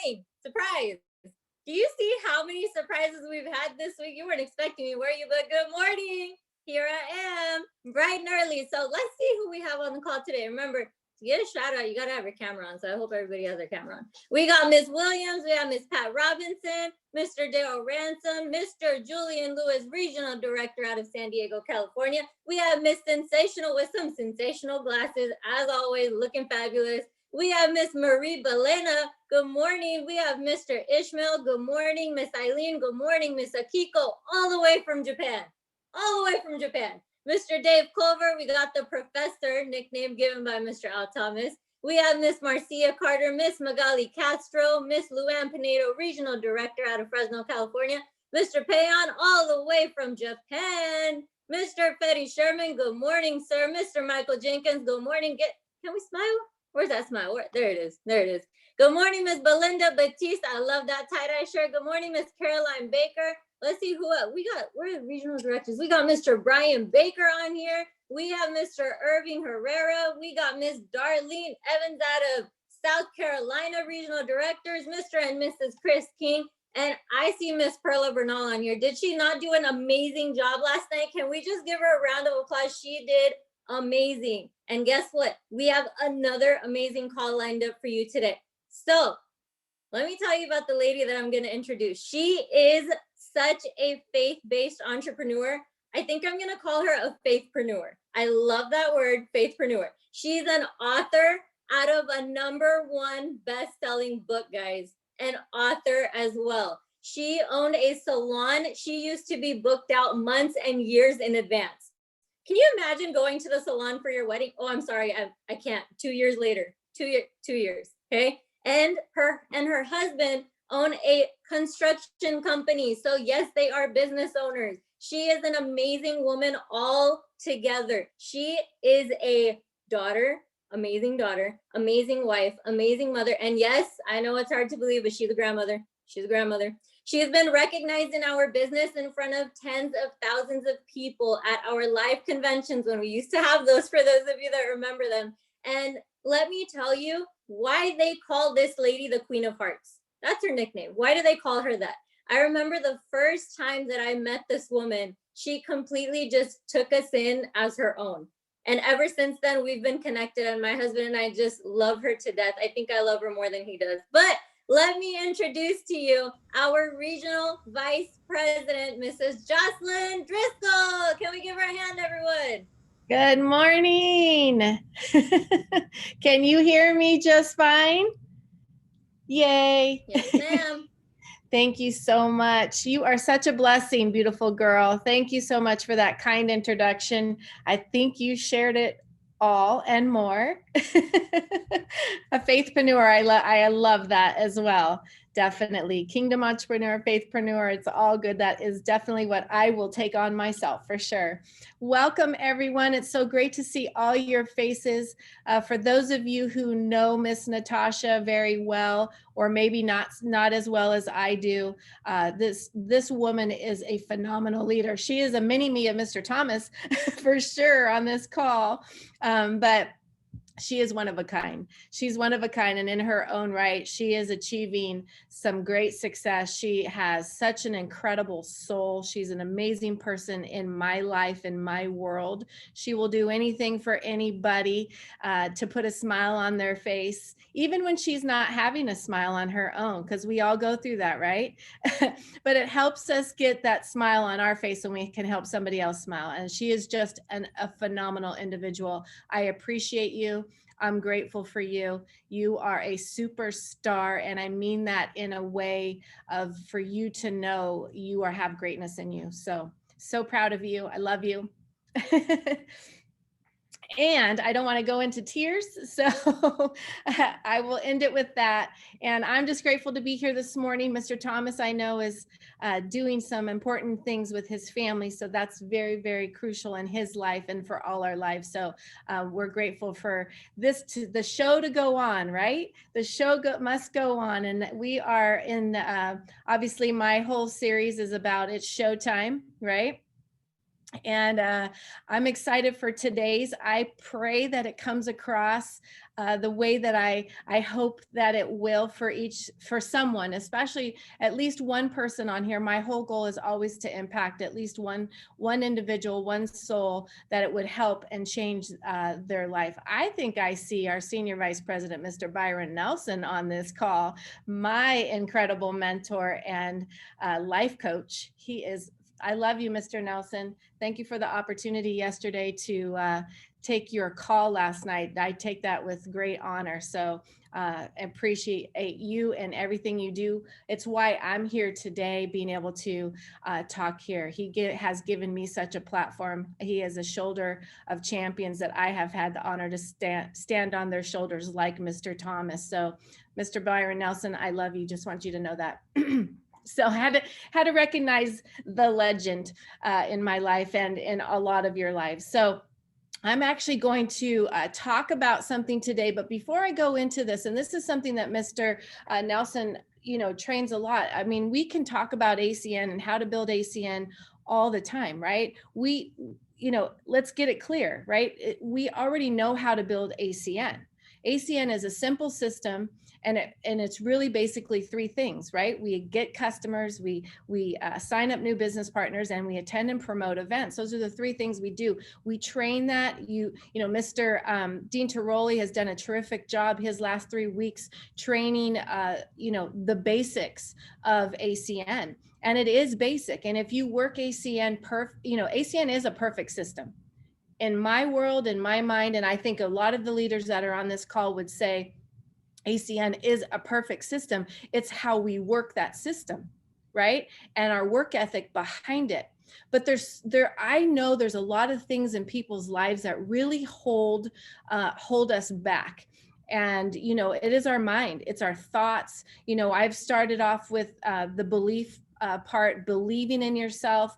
morning. Surprise. Do you see how many surprises we've had this week? You weren't expecting me, were you? But good morning. Here I am, bright and early. So let's see who we have on the call today. Remember, to get a shout out, you got to have your camera on. So I hope everybody has their camera on. We got Miss Williams. We have Miss Pat Robinson, Mr. Dale Ransom, Mr. Julian Lewis, Regional Director out of San Diego, California. We have Miss Sensational with some sensational glasses, as always, looking fabulous. We have Miss Marie Belena. Good morning. We have Mr. Ishmael. Good morning. Miss Eileen. Good morning. Miss Akiko, all the way from Japan. All the way from Japan. Mr. Dave Clover. We got the professor, nickname given by Mr. Al Thomas. We have Miss Marcia Carter, Miss Magali Castro, Miss Luann Pinedo, Regional Director out of Fresno, California. Mr. Payon, all the way from Japan. Mr. Fetty Sherman. Good morning, sir. Mr. Michael Jenkins. Good morning. Can we smile? Where's that smile? There it is. There it is. Good morning, Miss Belinda Batista. I love that tie-dye shirt. Good morning, Miss Caroline Baker. Let's see who else. We're the regional directors. We got Mr. Brian Baker on here. We have Mr. Irving Herrera. We got Miss Darlene Evans out of South Carolina, regional directors, Mr. and Mrs. Chris King. And I see Miss Perla Bernal on here. Did she not do an amazing job last night? Can we just give her a round of applause? She did amazing. And guess what? We have another amazing call lined up for you today. So let me tell you about the lady that I'm going to introduce. She is such a faith-based entrepreneur. I think I'm going to call her a faithpreneur. I love that word, faithpreneur. She's an author out of a #1 best-selling book, guys, an author as well. She owned a salon. She used to be booked out months and years in advance. Can you imagine going to the salon for your wedding? Oh, I'm sorry, I can't. 2 years later, 2 years, okay? And her husband own a construction company. So yes, they are business owners. She is an amazing woman all together. She is a daughter, amazing wife, amazing mother. And yes, I know it's hard to believe, but she's a grandmother. She's a grandmother. She has been recognized in our business in front of tens of thousands of people at our live conventions when we used to have those, for those of you that remember them. And let me tell you why they call this lady the Queen of Hearts. That's her nickname. Why do they call her that? I remember the first time that I met this woman, she completely just took us in as her own. And ever since then, we've been connected, and my husband and I just love her to death. I think I love her more than he does. But let me introduce to you our Regional Vice President, Mrs. Jocelyn Driskill. Can we give her a hand, everyone? Good morning. Can you hear me just fine? Yay. Yes, ma'am. Thank you so much. You are such a blessing, beautiful girl. Thank you so much for that kind introduction. I think you shared it all and more. A faithpreneur, I love that as well. Definitely. Kingdom entrepreneur, faithpreneur, it's all good. That is definitely what I will take on myself for sure. Welcome, everyone. It's so great to see all your faces. For those of you who know Miss Natasha very well, or maybe not as well as I do, this woman is a phenomenal leader. She is a mini me of Mr. Thomas for sure on this call, but she is one of a kind. She's one of a kind, and in her own right, she is achieving some great success. She has such an incredible soul. She's an amazing person in my life, in my world. She will do anything for anybody to put a smile on their face, even when she's not having a smile on her own, because we all go through that, right? But it helps us get that smile on our face, and we can help somebody else smile. And she is just a phenomenal individual. I appreciate you. I'm grateful for you. You are a superstar, and I mean that in a way of for you to know you have greatness in you. So proud of you. I love you. And I don't want to go into tears, so I will end it with that. And I'm just grateful to be here this morning. Mr. Thomas, I know, is doing some important things with his family, so that's very, very crucial in his life and for all our lives. So we're grateful for the show to go on, right? The show must go on, and we are in, obviously my whole series is about it's showtime, right? And I'm excited for today's. I pray that it comes across the way that I hope that it will for someone, especially at least one person on here. My whole goal is always to impact at least one individual, one soul, that it would help and change their life. I think I see our Senior Vice President, Mr. Byron Nelson, on this call, my incredible mentor and life coach. I love you, Mr. Nelson. Thank you for the opportunity yesterday to take your call last night. I take that with great honor. So appreciate you and everything you do. It's why I'm here today, being able to talk here. He has given me such a platform. He is a shoulder of champions that I have had the honor to stand on their shoulders, like Mr. Thomas. So Mr. Byron Nelson, I love you. Just want you to know that. So had to recognize the legend in my life and in a lot of your lives. So I'm actually going to talk about something today, but before I go into this, and this is something that Mr. Nelson, trains a lot. I mean, we can talk about ACN and how to build ACN all the time, right? Let's get it clear, right? We already know how to build ACN. ACN is a simple system, and it's really basically three things, right? We get customers, we sign up new business partners, and we attend and promote events. Those are the three things we do. We train that. Mr. Dean Tiroli has done a terrific job his last 3 weeks training, the basics of ACN, and it is basic. And if you work ACN, ACN is a perfect system. In my world, in my mind, and I think a lot of the leaders that are on this call would say ACN is a perfect system. It's how we work that system, right? And our work ethic behind it. But I know there's a lot of things in people's lives that really hold us back. And, it is our mind, it's our thoughts. I've started off with the belief part, believing in yourself,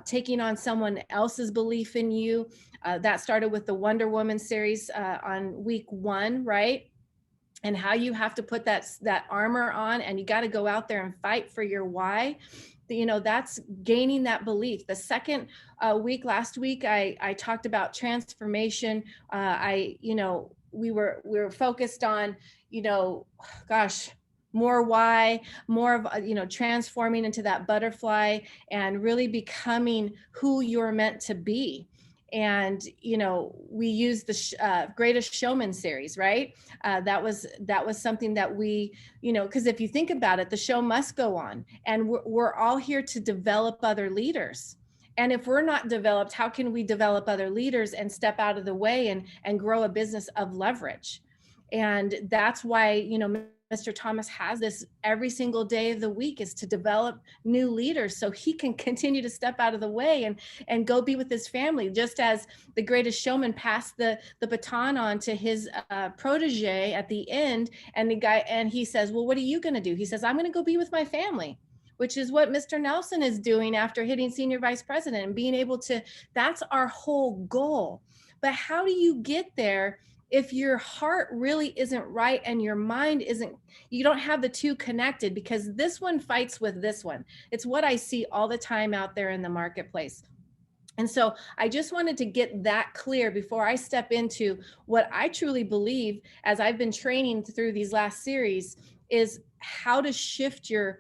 taking on someone else's belief in you. That started with the Wonder Woman series on week 1, right? And how you have to put that armor on, and you got to go out there and fight for your why. That's gaining that belief. The second week, last week, I talked about transformation. We were focused on, more why, more of, transforming into that butterfly and really becoming who you're meant to be. And, we used the Greatest Showman series, right? That was something that we, because if you think about it, the show must go on, and we're all here to develop other leaders. And if we're not developed, how can we develop other leaders and step out of the way and grow a business of leverage? And that's why, Mr. Thomas has this every single day of the week, is to develop new leaders so he can continue to step out of the way and go be with his family. Just as the Greatest Showman passed the baton on to his protege at the end, and he says, well, what are you going to do? He says, I'm going to go be with my family, which is what Mr. Nelson is doing after hitting Senior Vice President and being able to, that's our whole goal. But how do you get there if your heart really isn't right and your mind isn't, you don't have the two connected? Because this one fights with this one. It's what I see all the time out there in the marketplace. And so I just wanted to get that clear before I step into what I truly believe, as I've been training through these last series, is how to shift your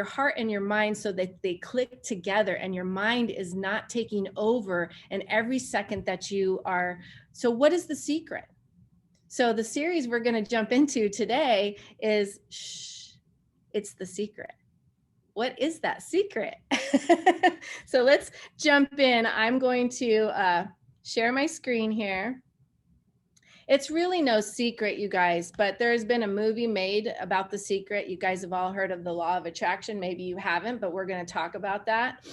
heart and your mind so that they click together and your mind is not taking over in every second that you are. So what is the secret? So the series we're going to jump into today is it's the secret. What is that secret? So let's jump in. I'm going to share my screen here. It's really no secret, you guys, but there's been a movie made about the secret. You guys have all heard of the law of attraction. Maybe you haven't, but we're going to talk about that.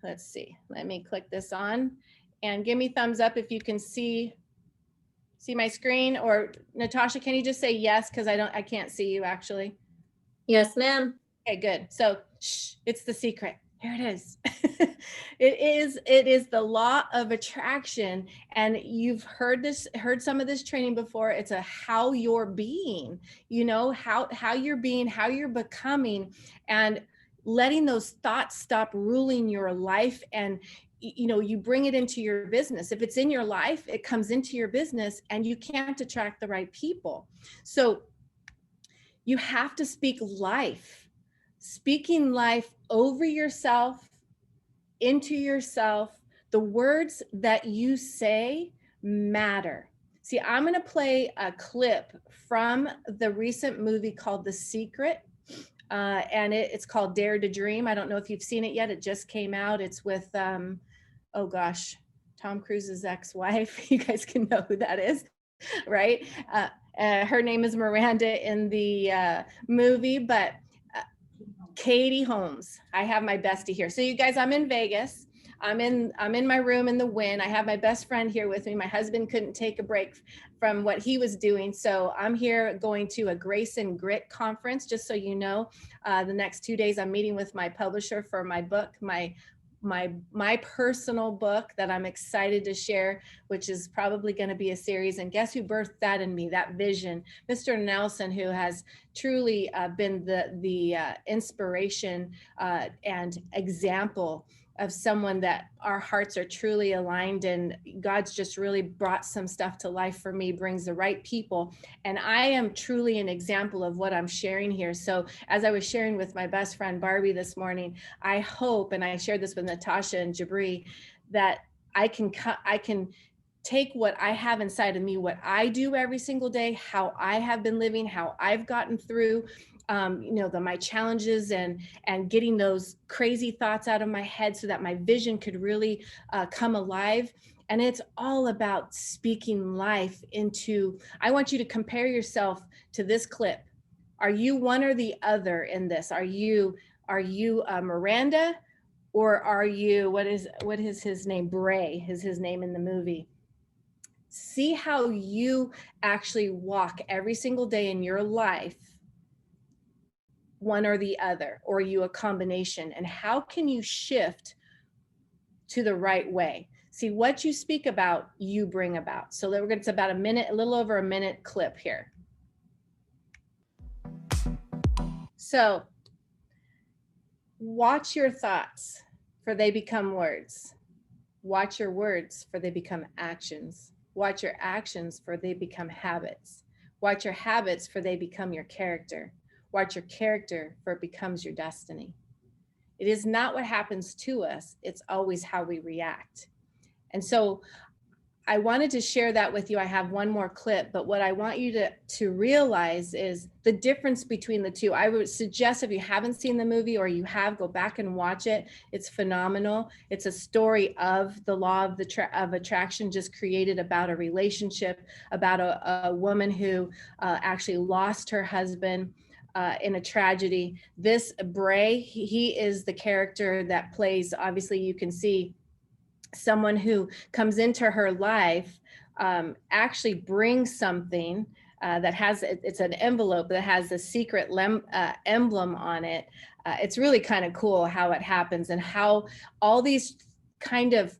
Let's see. Let me click this on and give me thumbs up if you can see my screen, or Natasha, can you just say yes? Because I can't see you actually. Yes, ma'am. Okay, good. So it's the secret. Here it is. It is the law of attraction. And you've heard some of this training before. It's a how you're being, how you're being, how you're becoming, and letting those thoughts stop ruling your life and you know, you bring it into your business. If it's in your life, it comes into your business, and you can't attract the right people. So you have to speak life. Speaking life over yourself, into yourself. The words that you say matter. See, I'm going to play a clip from the recent movie called The Secret. And it's called Dare to Dream. I don't know if you've seen it yet. It just came out. It's with, oh gosh, Tom Cruise's ex-wife. You guys can know who that is, right? Her name is Miranda in the movie, but Katie Holmes. I have my bestie here. So you guys, I'm in Vegas. I'm in my room in the Wynn. I have my best friend here with me. My husband couldn't take a break from what he was doing. So I'm here going to a Grace and Grit conference. Just so you know, the next 2 days I'm meeting with my publisher for my book, my personal book that I'm excited to share, which is probably going to be a series. And guess who birthed that in me, that vision? Mr. Nelson, who has truly been the inspiration and example of someone that our hearts are truly aligned, and God's just really brought some stuff to life for me, brings the right people. And I am truly an example of what I'm sharing here. So as I was sharing with my best friend Barbie this morning, I hope, and I shared this with Natasha and Jabri, that I can take what I have inside of me, what I do every single day, how I have been living, how I've gotten through you know, my challenges, and getting those crazy thoughts out of my head so that my vision could really come alive. And it's all about speaking life into, I want you to compare yourself to this clip. Are you one or the other in this? Are you Miranda, or are you, what is his name? Bray is his name in the movie. See how you actually walk every single day in your life, one or the other, or are you a combination? And how can you shift to the right way? See, what you speak about, you bring about. So it's about a little over a minute clip here. So watch your thoughts, for they become words. Watch your words, for they become actions. Watch your actions, for they become habits. Watch your habits, for they become your character. Watch your character, for it becomes your destiny. It is not what happens to us, it's always how we react. And so I wanted to share that with you. I have one more clip, but what I want you to realize is the difference between the two. I would suggest, if you haven't seen the movie, or you have, go back and watch it. It's phenomenal. It's a story of the law of attraction just created about a relationship, about a woman who actually lost her husband in a tragedy. This Bray, he is the character that plays, obviously you can see, someone who comes into her life, actually brings something that has, it's an envelope that has a secret emblem on it. It's really kind of cool how it happens, and how all these kind of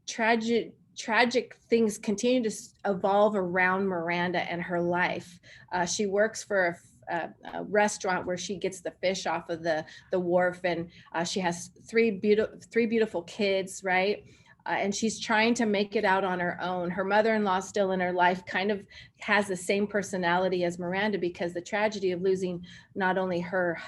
tragic things continue to evolve around Miranda and her life. She works for a restaurant where she gets the fish off of the wharf, and she has three beautiful kids, right? And she's trying to make it out on her own. Her mother-in-law still in her life kind of has the same personality as Miranda, because the tragedy of losing not only her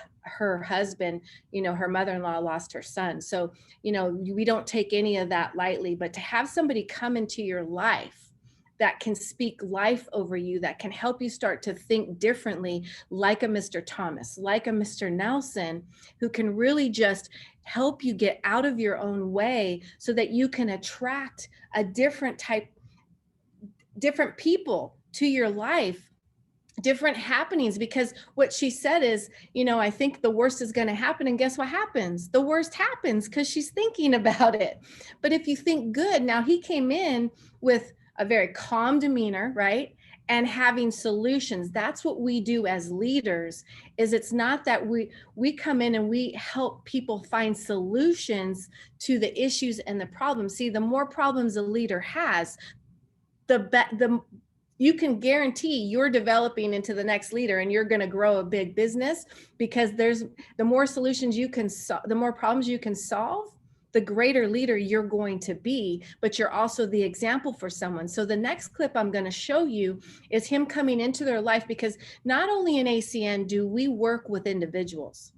husband, you know, her mother-in-law lost her son. So, you know, we don't take any of that lightly, but to have somebody come into your life that can speak life over you, that can help you start to think differently, like a Mr. Thomas, like a Mr. Nelson, who can really just help you get out of your own way so that you can attract a different people to your life, different happenings. Because what she said is, you know, I think the worst is going to happen. And guess what happens? The worst happens because she's thinking about it. But if you think good, now he came in with a very calm demeanor, right? And having solutions. That's what we do as leaders. Is it's not that we come in and we help people find solutions to the issues and the problems. See, the more problems a leader has, the you can guarantee you're developing into the next leader, and you're going to grow a big business, because there's the more solutions you can the more problems you can solve, the greater leader you're going to be, but you're also the example for someone. So the next clip I'm going to show you is him coming into their life, because not only in ACN do we work with individuals,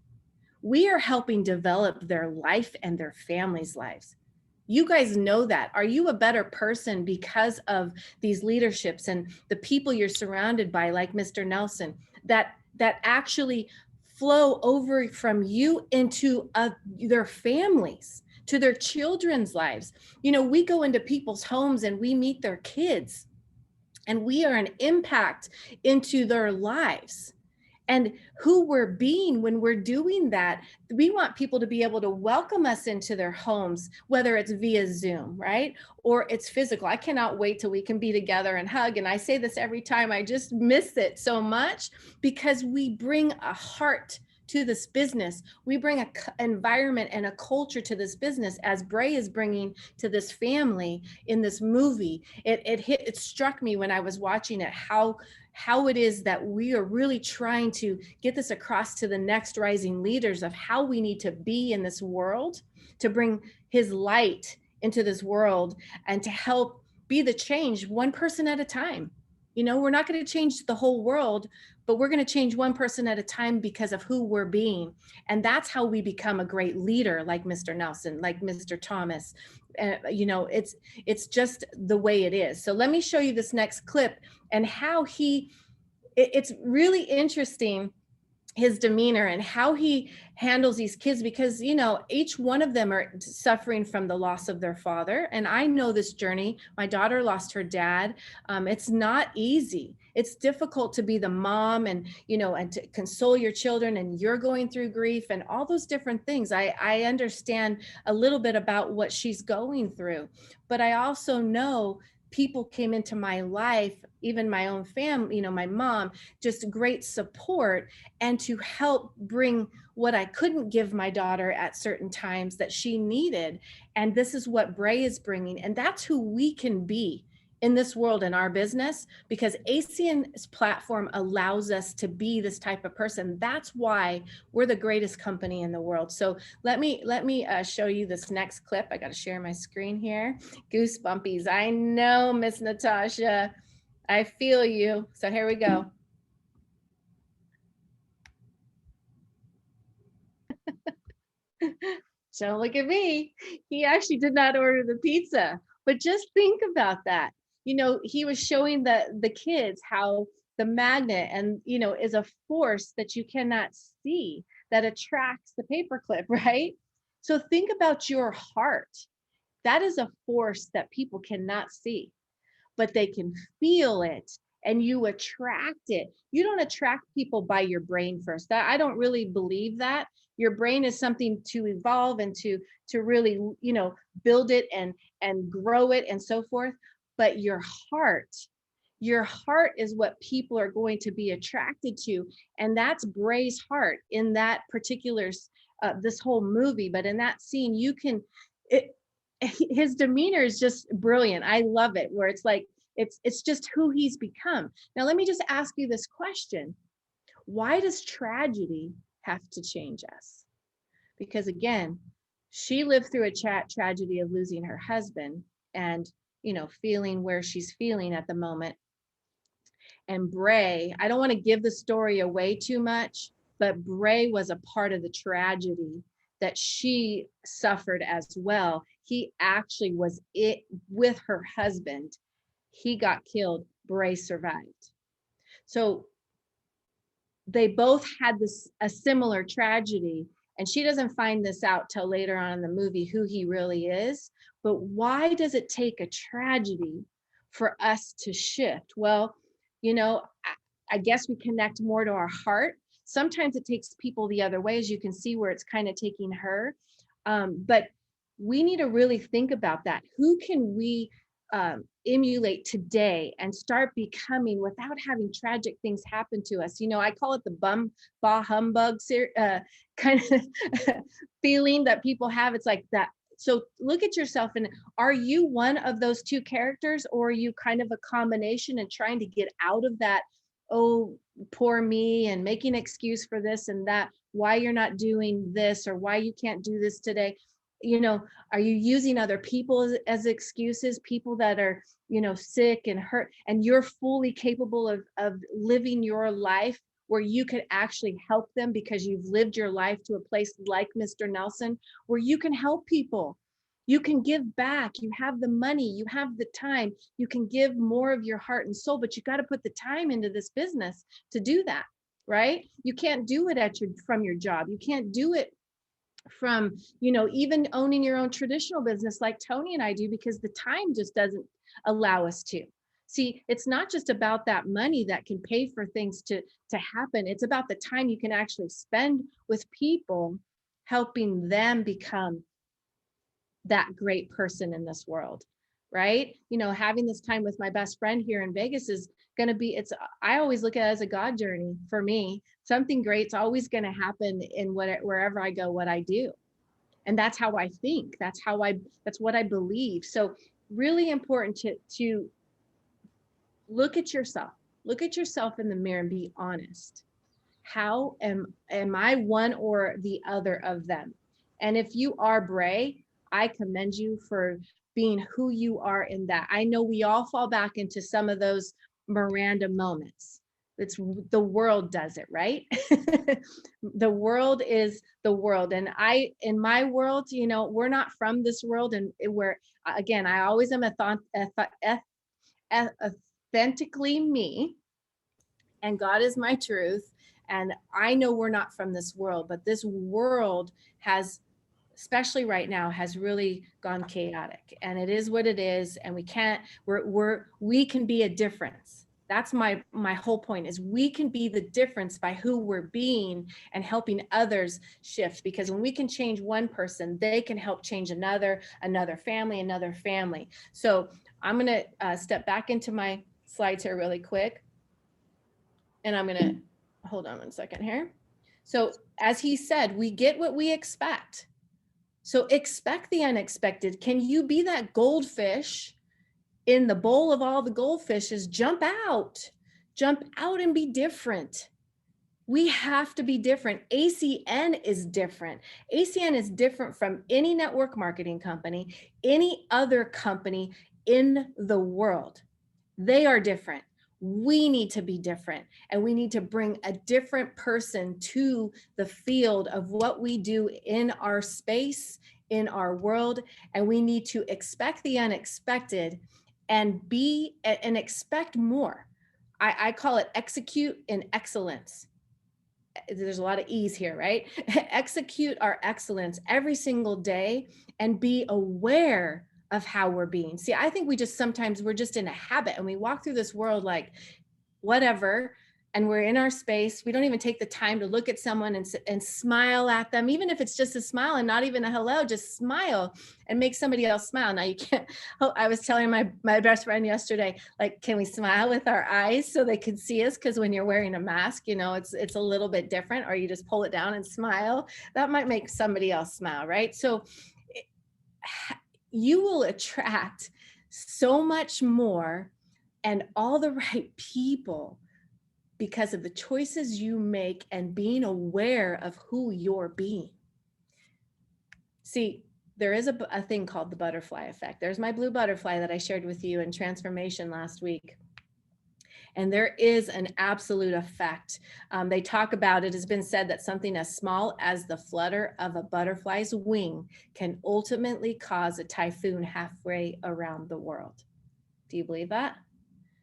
we are helping develop their life and their families' lives. You guys know that. Are you a better person because of these leaderships and the people you're surrounded by, like Mr. Nelson, that actually flow over from you into their families, to their children's lives? You know, we go into people's homes and we meet their kids, and we are an impact into their lives. And who we're being when we're doing that, we want people to be able to welcome us into their homes, whether it's via Zoom, right? Or it's physical. I cannot wait till we can be together and hug. And I say this every time, I just miss it so much, because we bring a heart to this business. We bring an environment and a culture to this business, as Bray is bringing to this family in this movie. It struck me when I was watching it, how it is that we are really trying to get this across to the next rising leaders of how we need to be in this world, to bring his light into this world and to help be the change one person at a time. You know, we're not going to change the whole world, but we're going to change one person at a time because of who we're being. And that's how we become a great leader, like Mr. Nelson, like Mr. Thomas. You know, it's just the way it is. So let me show you this next clip and how it's really interesting, his demeanor and how he handles these kids, because, you know, each one of them are suffering from the loss of their father. And I know this journey. My daughter lost her dad. It's not easy. It's difficult to be the mom and, you know, and to console your children, and you're going through grief and all those different things. I understand a little bit about what she's going through, but I also know people came into my life, even my own family, you know, my mom, just great support, and to help bring what I couldn't give my daughter at certain times that she needed. And this is what Bray is bringing. And that's who we can be in this world, in our business, because ACN's platform allows us to be this type of person. That's why we're the greatest company in the world. So let me show you this next clip. I got to share my screen here. Goosebumpies. I know, Miss Natasha. I feel you. So here we go. Don't look at me. He actually did not order the pizza. But just think about that. You know, he was showing the kids how the magnet and, you know, is a force that you cannot see that attracts the paperclip, right? So think about your heart. That is a force that people cannot see, but they can feel it, and you attract it. You don't attract people by your brain first. That, I don't really believe that. Your brain is something to evolve and to really, you know, build it and grow it and so forth. But your heart is what people are going to be attracted to. And that's Bray's heart in that particular this whole movie. But in that scene, you can his demeanor is just brilliant. I love it, where it's like it's just who he's become. Now let me just ask you this question. Why does tragedy have to change us? Because again, she lived through a tragedy of losing her husband and, you know, feeling where she's feeling at the moment. And Bray, I don't want to give the story away too much, but Bray was a part of the tragedy that she suffered as well. He actually was it with her husband. He got killed. Bray survived. So they both had a similar tragedy, and she doesn't find this out till later on in the movie who he really is. But why does it take a tragedy for us to shift? Well, you know, I guess we connect more to our heart. Sometimes it takes people the other way, as you can see where it's kind of taking her. But we need to really think about that. Who can we emulate today and start becoming without having tragic things happen to us? You know, I call it the bah humbug kind of feeling that people have. It's like that. So look at yourself, and are you one of those two characters, or are you kind of a combination and trying to get out of that, oh, poor me, and making an excuse for this and that, why you're not doing this or why you can't do this today? are you using other people as excuses, people that are, sick and hurt, and you're fully capable of living your life where you could actually help them because you've lived your life to a place like Mr. Nelson, where you can help people. You can give back. You have the money, you have the time, you can give more of your heart and soul, but you got to put the time into this business to do that, right? You can't do it from your job. You can't do it from, even owning your own traditional business like Tony and I do, because the time just doesn't allow us to. See, it's not just about that money that can pay for things to happen. It's about the time you can actually spend with people, helping them become that great person in this world, right? Having this time with my best friend here in Vegas is going to be, I always look at it as a God journey for me. Something great's always going to happen in wherever I go, what I do. And that's how I think. That's what I believe. So really important to look at yourself in the mirror and be honest. How am I one or the other of them? And if you are Bray, I commend you for being who you are in that. I know we all fall back into some of those Miranda moments. It's the world does it, right? The world is the world. And in my world, we're not from this world. And where, again, I always am authentically me, and God is my truth. And I know we're not from this world, but this world has, especially right now, has really gone chaotic, and it is what it is. And we can be a difference. That's my whole point, is we can be the difference by who we're being and helping others shift. Because when we can change one person, they can help change another family. So I'm going to step back into my slides here really quick. And I'm going to hold on one second here. So as he said, we get what we expect. So expect the unexpected. Can you be that goldfish in the bowl of all the goldfishes? Jump out and be different. We have to be different. ACN is different. ACN is different from any network marketing company, any other company in the world. They are different. We need to be different, and we need to bring a different person to the field of what we do in our space, in our world. And we need to expect the unexpected and expect more. I call it execute in excellence. There's a lot of E's here, right? Execute our excellence every single day and be aware of how we're being. See, I think sometimes we're just in a habit, and we walk through this world like whatever, and we're in our space. We don't even take the time to look at someone and smile at them, even if it's just a smile and not even a hello. Just smile and make somebody else smile. Now you can't. I was telling my best friend yesterday, like, can we smile with our eyes so they can see us? Because when you're wearing a mask, it's a little bit different. Or you just pull it down and smile. That might make somebody else smile, right? So you will attract so much more and all the right people because of the choices you make and being aware of who you're being. See, there is a thing called the butterfly effect. There's my blue butterfly that I shared with you in transformation last week. And there is an absolute effect. They talk about, it has been said that something as small as the flutter of a butterfly's wing can ultimately cause a typhoon halfway around the world. Do you believe that?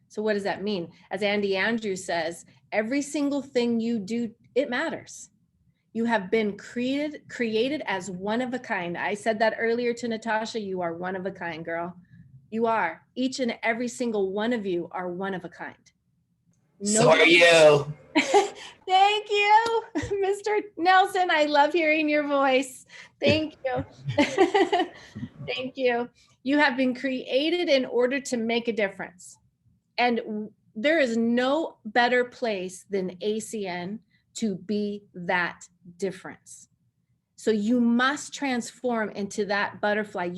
So what does that mean? As Andy Andrews says, every single thing you do, it matters. You have been created as one of a kind. I said that earlier to Natasha. You are one of a kind, girl. You are. Each and every single one of you are one of a kind. So are you. Thank you, Mr. Nelson. I love hearing your voice. Thank you. Thank you. You have been created in order to make a difference. And there is no better place than ACN to be that difference. So you must transform into that butterfly.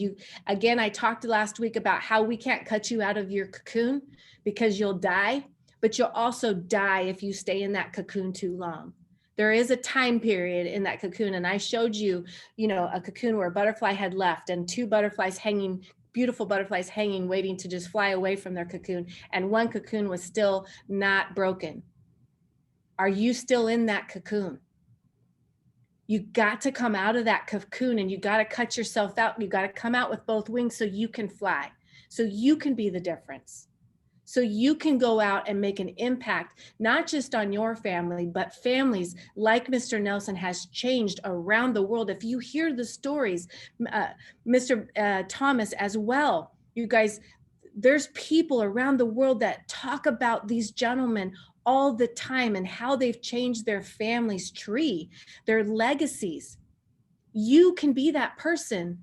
Again, I talked last week about how we can't cut you out of your cocoon because you'll die, but you'll also die if you stay in that cocoon too long. There is a time period in that cocoon. And I showed you, you know, a cocoon where a butterfly had left and two butterflies hanging, beautiful butterflies hanging, waiting to just fly away from their cocoon. And one cocoon was still not broken. Are you still in that cocoon? You got to come out of that cocoon and you got to cut yourself out. You got to come out with both wings so you can fly, so you can be the difference. So you can go out and make an impact, not just on your family, but families like Mr. Nelson has changed around the world. If you hear the stories, Mr. Thomas as well, you guys, there's people around the world that talk about these gentlemen all the time and how they've changed their family's tree, their legacies. You can be that person.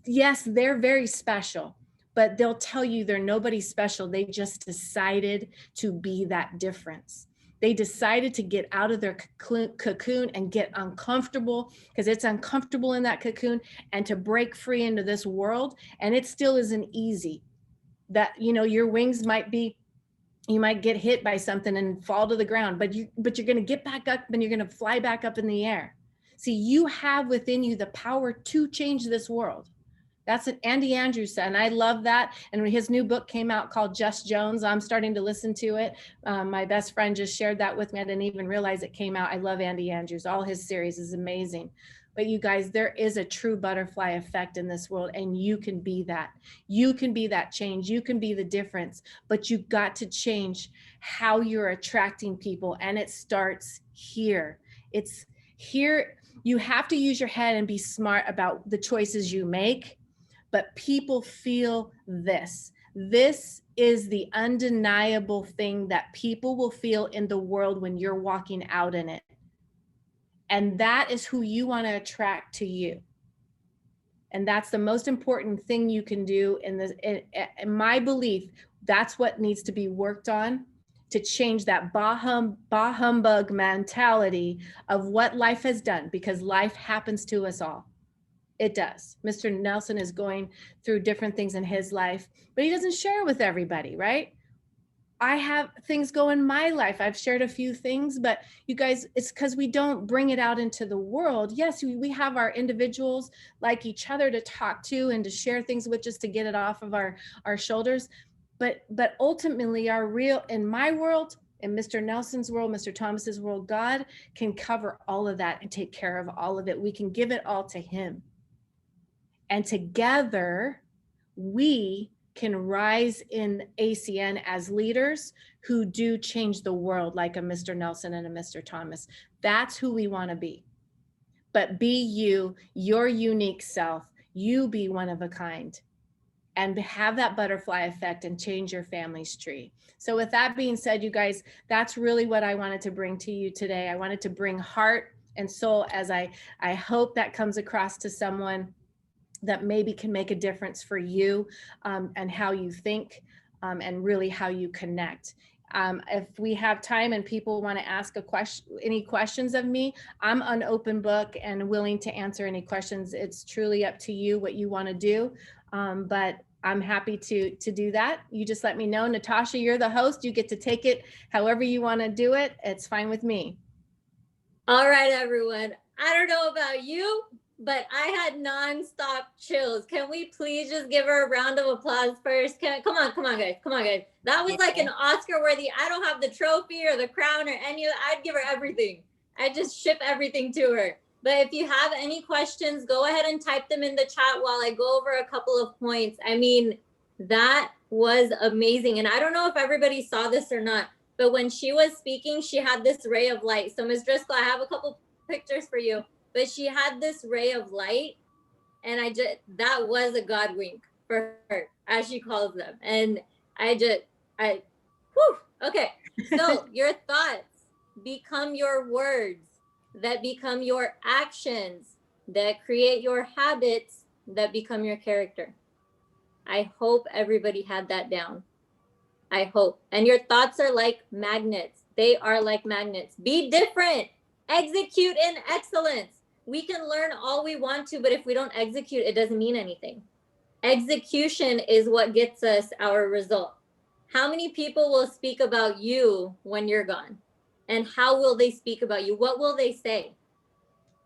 Yes, they're very special, but they'll tell you they're nobody special. They just decided to be that difference. They decided to get out of their cocoon and get uncomfortable, because it's uncomfortable in that cocoon, and to break free into this world. And it still isn't easy. That, you know, your wings might be, you might get hit by something and fall to the ground, but you're going to get back up and you're going to fly back up in the air. See, you have within you the power to change this world. That's what Andy Andrews said, and I love that. And when his new book came out called Just Jones, I'm starting to listen to it. My best friend just shared that with me. I didn't even realize it came out. I love Andy Andrews. All his series is amazing. But you guys, there is a true butterfly effect in this world, and you can be that. You can be that change. You can be the difference, but you've got to change how you're attracting people, and it starts here. It's here. You have to use your head and be smart about the choices you make, but people feel this. This is the undeniable thing that people will feel in the world when you're walking out in it. And that is who you want to attract to you. And that's the most important thing you can do in this. In my belief, that's what needs to be worked on to change that bah humbug mentality of what life has done, because life happens to us all. It does. Mr. Nelson is going through different things in his life, but he doesn't share with everybody, right? I have things go in my life. I've shared a few things, but you guys, it's because we don't bring it out into the world. Yes, we have our individuals like each other to talk to and to share things with, just to get it off of our shoulders. But ultimately, our real, in my world, in Mr. Nelson's world, Mr. Thomas's world, God can cover all of that and take care of all of it. We can give it all to him. And together, we can rise in ACN as leaders who do change the world, like a Mr. Nelson and a Mr. Thomas. That's who we want to be. But be you, your unique self. You be one of a kind, and have that butterfly effect and change your family's tree. So with that being said, you guys, that's really what I wanted to bring to you today. I wanted to bring heart and soul, as I hope that comes across to someone that maybe can make a difference for you, and how you think, and really how you connect. If we have time and people want to ask a question, any questions of me, I'm an open book and willing to answer any questions. It's truly up to you what you want to do, but I'm happy to do that. You just let me know. Natasha, you're the host. You get to take it however you want to do it. It's fine with me. All right, everyone. I don't know about you, but I had nonstop chills. Can we please just give her a round of applause first? Come on, guys. That was like an Oscar worthy. I don't have the trophy or the crown or any of that. I'd give her everything. I'd just ship everything to her. But if you have any questions, go ahead and type them in the chat while I go over a couple of points. I mean, that was amazing. And I don't know if everybody saw this or not, but when she was speaking, she had this ray of light. So Ms. Driskill, I have a couple pictures for you. But she had this ray of light, and that was a God wink for her, as she calls them. And okay. So your thoughts become your words, that become your actions, that create your habits, that become your character. I hope everybody had that down. I hope. And your thoughts are like magnets. They are like magnets. Be different. Execute in excellence. We can learn all we want to, but if we don't execute, it doesn't mean anything. Execution is what gets us our result. How many people will speak about you when you're gone? And how will they speak about you? What will they say?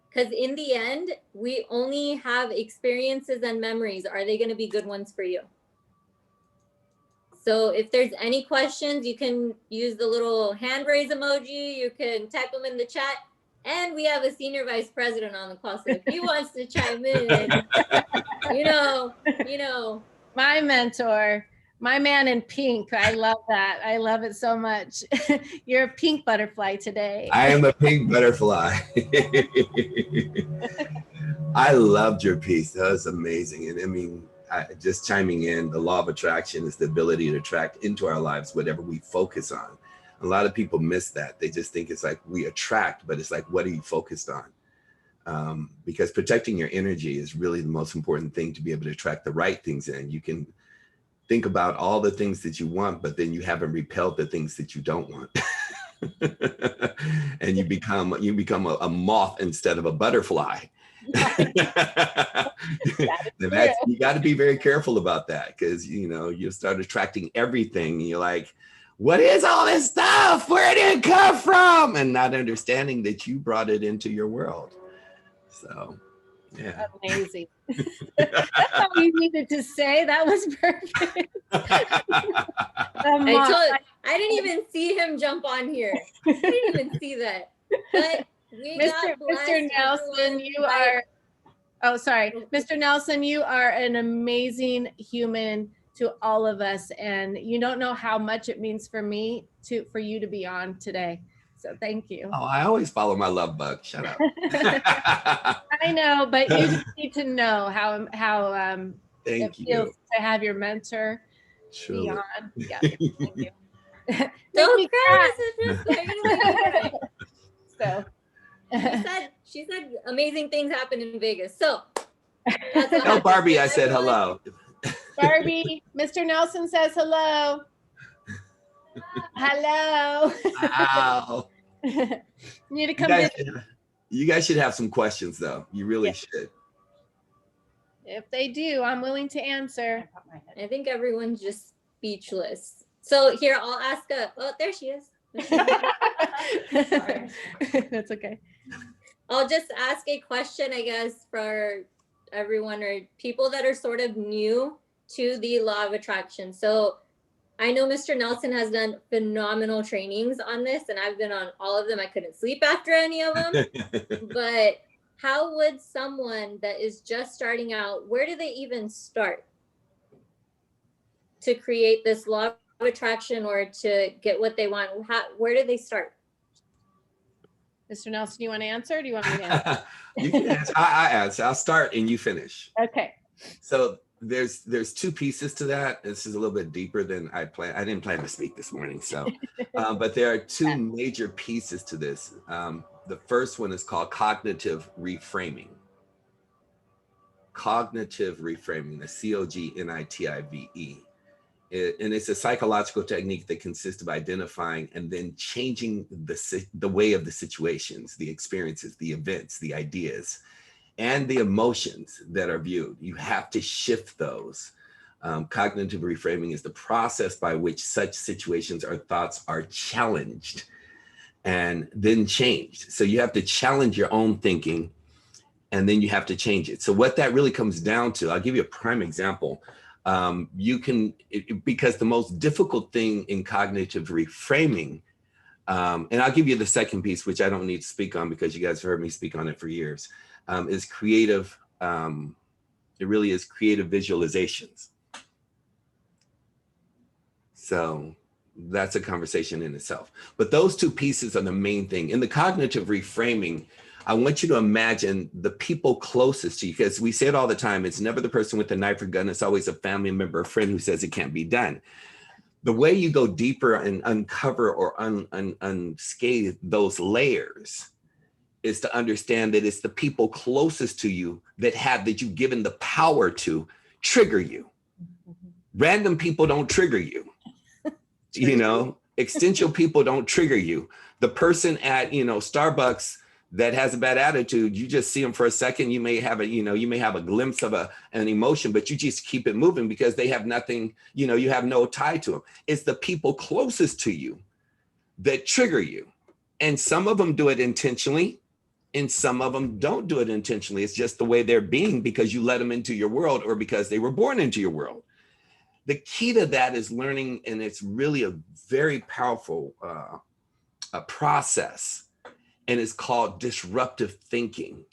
Because in the end, we only have experiences and memories. Are they going to be good ones for you? So if there's any questions, you can use the little hand raise emoji. You can type them in the chat. And we have a senior vice president on the call. So if he wants to chime in, you know. My mentor, my man in pink. I love that. I love it so much. You're a pink butterfly today. I am a pink butterfly. I loved your piece. That was amazing. And I mean, just chiming in, the law of attraction is the ability to attract into our lives whatever we focus on. A lot of people miss that. They just think it's like we attract, but it's like, what are you focused on? Because protecting your energy is really the most important thing to be able to attract the right things in. You can think about all the things that you want, but then you haven't repelled the things that you don't want. And you become a moth instead of a butterfly. You got to be very careful about that, because you start attracting everything and you're like, what is all this stuff? Where did it come from? And not understanding that you brought it into your world. So yeah. Amazing. That's all you needed to say. That was perfect. I didn't even see him jump on here. I didn't even see that. But Mr. Nelson, you are, oh, sorry. Mr. Nelson, you are an amazing human to all of us. And you don't know how much it means for me for you to be on today. So thank you. Oh, I always follow my love bug. Shut up. I know, but you just need to know how thank it feels to have your mentor Truly. be on. Yeah, thank you. Don't cry, So she said amazing things happen in Vegas. So tell Barbie I said hello. Barbie, Mr. Nelson says hello. Hello. Wow. You need to come you guys should have some questions though. You really should. If they do, I'm willing to answer. I think everyone's just speechless. So here, I'll ask oh, there she is. That's okay. I'll just ask a question, I guess, for everyone or people that are sort of new to the law of attraction. So I know Mr. Nelson has done phenomenal trainings on this, and I've been on all of them. I couldn't sleep after any of them. But how would someone that is just starting out, where do they even start to create this law of attraction or to get what they want? Where do they start? Mr. Nelson, you want to answer? Or do you want me to answer? You can answer. I answer. I'll start and you finish. Okay. So there's two pieces to that. This is a little bit deeper than I planned. I didn't plan to speak this morning. So, but there are two major pieces to this. The first one is called cognitive reframing. Cognitive reframing, the COGNITIVE. And it's a psychological technique that consists of identifying and then changing the way of the situations, the experiences, the events, the ideas, and the emotions that are viewed. You have to shift those. Cognitive reframing is the process by which such situations or thoughts are challenged and then changed. So you have to challenge your own thinking and then you have to change it. So what that really comes down to, I'll give you a prime example. Because the most difficult thing in cognitive reframing, and I'll give you the second piece, which I don't need to speak on because you guys have heard me speak on it for years, is creative. It really is creative visualizations. So that's a conversation in itself. But those two pieces are the main thing. In the cognitive reframing, I want you to imagine the people closest to you, because we say it all the time. It's never the person with the knife or gun. It's always a family member, a friend who says it can't be done. The way you go deeper and uncover or unscathe those layers is to understand that it's the people closest to you that you've given the power to trigger you. Random people don't trigger you. Existential people don't trigger you. The person at, Starbucks that has a bad attitude, you just see them for a second. You may have a glimpse of an emotion, but you just keep it moving because they have nothing, you have no tie to them. It's the people closest to you that trigger you. And some of them do it intentionally, and some of them don't do it intentionally. It's just the way they're being because you let them into your world or because they were born into your world. The key to that is learning, and it's really a very powerful process, and it's called disruptive thinking.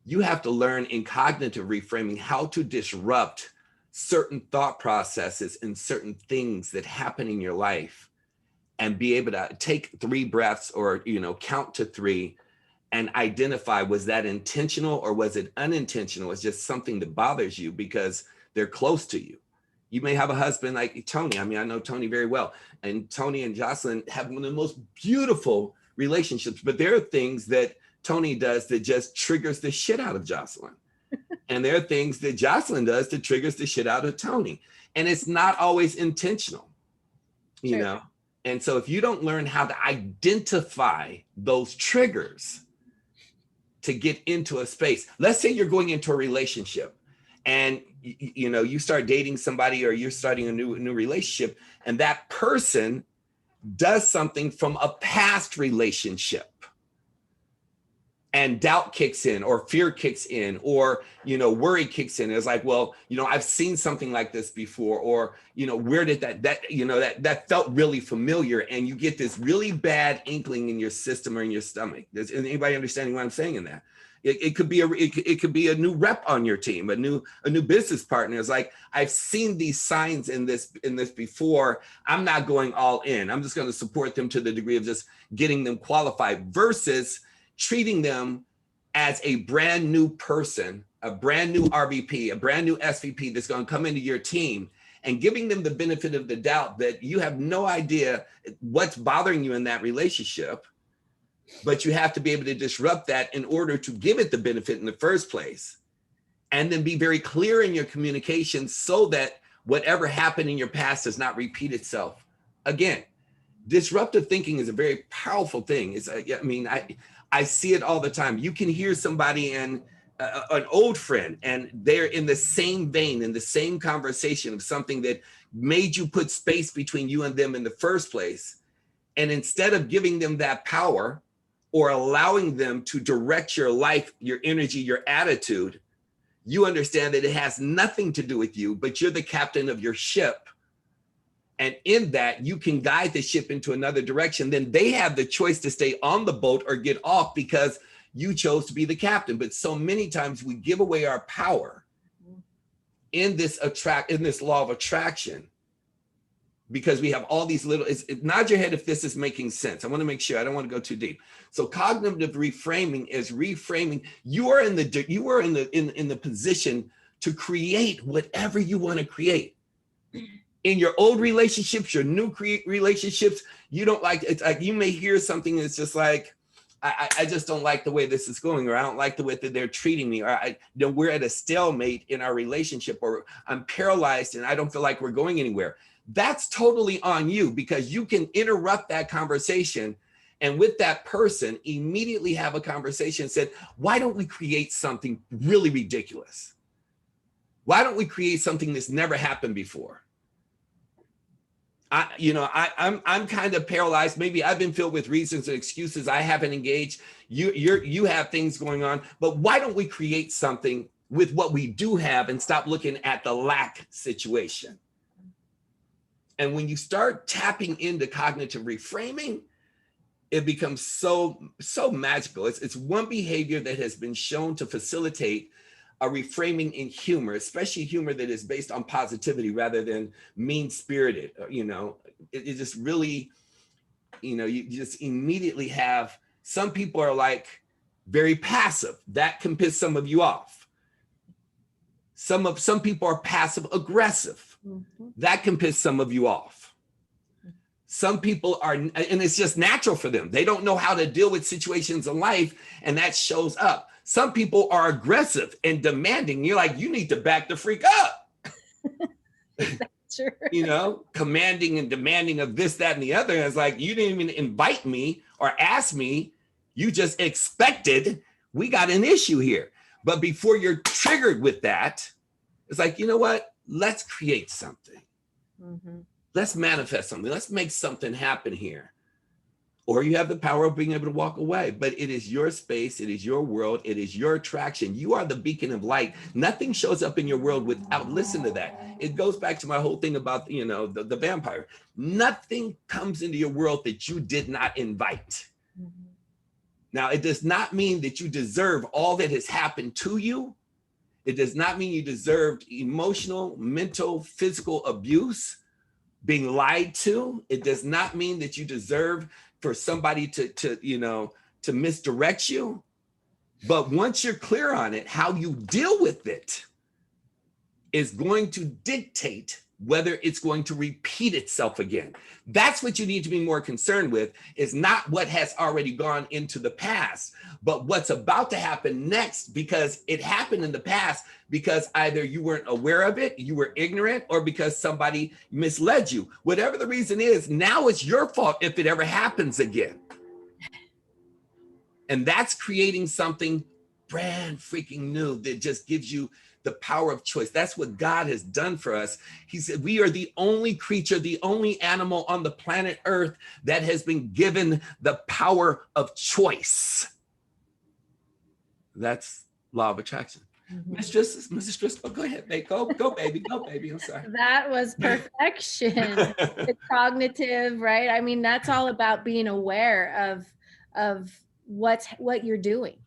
You have to learn in cognitive reframing how to disrupt certain thought processes and certain things that happen in your life, and be able to take 3 breaths or, count to 3 and identify, was that intentional or was it unintentional? It's just something that bothers you because they're close to you. You may have a husband like Tony. I mean, I know Tony very well, and Tony and Jocelyn have one of the most beautiful relationships, but there are things that Tony does that just triggers the shit out of Jocelyn. And there are things that Jocelyn does that triggers the shit out of Tony. And it's not always intentional, you know? And so if you don't learn how to identify those triggers to get into a space, let's say you're going into a relationship and you start dating somebody or you're starting a new relationship, and that person does something from a past relationship, and doubt kicks in or fear kicks in or, worry kicks in. It's like, well, I've seen something like this before, or, where did that felt really familiar. And you get this really bad inkling in your system or in your stomach. Does anybody understanding what I'm saying in that? It could be a new rep on your team, a new business partner. It's like, I've seen these signs in this before. I'm not going all in. I'm just going to support them to the degree of just getting them qualified, versus treating them as a brand new person, a brand new RVP, a brand new SVP that's going to come into your team, and giving them the benefit of the doubt that you have no idea what's bothering you in that relationship, but you have to be able to disrupt that in order to give it the benefit in the first place. And then be very clear in your communication so that whatever happened in your past does not repeat itself again. Disruptive thinking is a very powerful thing. I see it all the time. You can hear somebody and an old friend, and they're in the same vein, in the same conversation of something that made you put space between you and them in the first place. And instead of giving them that power or allowing them to direct your life, your energy, your attitude, you understand that it has nothing to do with you, but you're the captain of your ship. And in that, you can guide the ship into another direction. Then they have the choice to stay on the boat or get off because you chose to be the captain. But so many times we give away our power in this law of attraction, because we have all these little, nod your head if this is making sense. I want to make sure, I don't want to go too deep. So cognitive reframing is reframing. You are in the position to create whatever you want to create. In your old relationships, your new relationships, you don't like, it's like you may hear something that's just like, I just don't like the way this is going, or I don't like the way that they're treating me, or we're at a stalemate in our relationship, or I'm paralyzed and I don't feel like we're going anywhere. That's totally on you, because you can interrupt that conversation and with that person immediately have a conversation and said, why don't we create something really ridiculous? Why don't we create something that's never happened before? I'm kind of paralyzed. Maybe I've been filled with reasons and excuses. I haven't engaged. You have things going on, but why don't we create something with what we do have and stop looking at the lack situation? And when you start tapping into cognitive reframing, it becomes so magical. It's one behavior that has been shown to facilitate a reframing in humor, especially humor that is based on positivity rather than mean-spirited. It just really, you just immediately have, some people are like very passive. That can piss some of you off. Some people are passive aggressive. Mm-hmm. That can piss some of you off. Some people are, and it's just natural for them. They don't know how to deal with situations in life, and that shows up. Some people are aggressive and demanding. You're like, you need to back the freak up. Sure. Commanding and demanding of this, that, and the other. And it's like, you didn't even invite me or ask me. You just expected. We got an issue here. But before you're triggered with that, it's like, you know what? Let's create something. Mm-hmm. Let's manifest something. Let's make something happen here. or you have the power of being able to walk away. But it is your space. It is your world. It is your attraction. You are the beacon of light. Nothing shows up in your world without, listen to that. It goes back to my whole thing about, the vampire. Nothing comes into your world that you did not invite. Mm-hmm. Now, it does not mean that you deserve all that has happened to you. It does not mean you deserved emotional, mental, physical abuse, being lied to. It does not mean that you deserve for somebody to misdirect you. But once you're clear on it, how you deal with it is going to dictate whether it's going to repeat itself again. That's what you need to be more concerned with, is not what has already gone into the past, but what's about to happen next, because it happened in the past because either you weren't aware of it, you were ignorant, or because somebody misled you. Whatever the reason is, now it's your fault if it ever happens again. And that's creating something brand freaking new that just gives you the power of choice. That's what God has done for us. He said, we are the only creature, the only animal on the planet Earth that has been given the power of choice. That's law of attraction. Mm-hmm. Mrs. Driskill, go ahead, babe. Go baby, go baby. I'm sorry. That was perfection. The cognitive, right? I mean, that's all about being aware of what you're doing.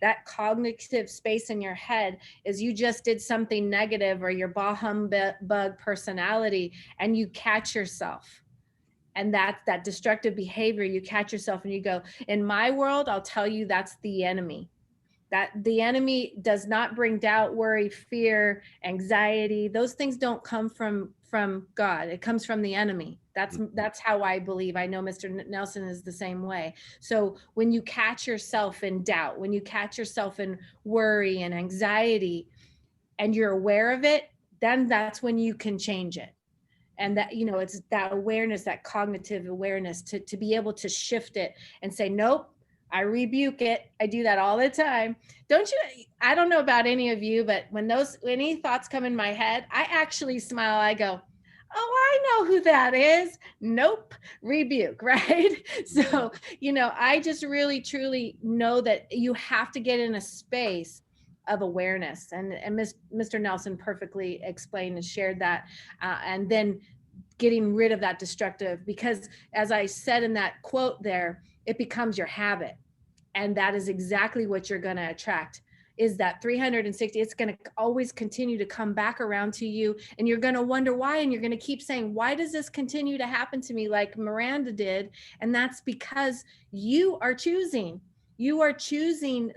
That cognitive space in your head is you just did something negative, or your bah humbug personality, and you catch yourself. And that's that destructive behavior. You catch yourself and you go, in my world, I'll tell you, that's the enemy. That the enemy does not bring doubt, worry, fear, anxiety. Those things don't come from God. It comes from the enemy. That's how I believe. I know Mr. Nelson is the same way. So when you catch yourself in doubt, when you catch yourself in worry and anxiety, and you're aware of it, then that's when you can change it. And that, it's that awareness, that cognitive awareness to be able to shift it and say, nope, I rebuke it. I do that all the time. I don't know about any of you, but when any thoughts come in my head, I actually smile. I go, oh, I know who that is. Nope. Rebuke. Right. So, I just really, truly know that you have to get in a space of awareness, and Mr. Nelson perfectly explained and shared that. And then getting rid of that destructive, because as I said in that quote there, it becomes your habit. And that is exactly what you're going to attract, is that 360. It's going to always continue to come back around to you. And you're going to wonder why. And you're going to keep saying, why does this continue to happen to me, like Miranda did? And that's because you are choosing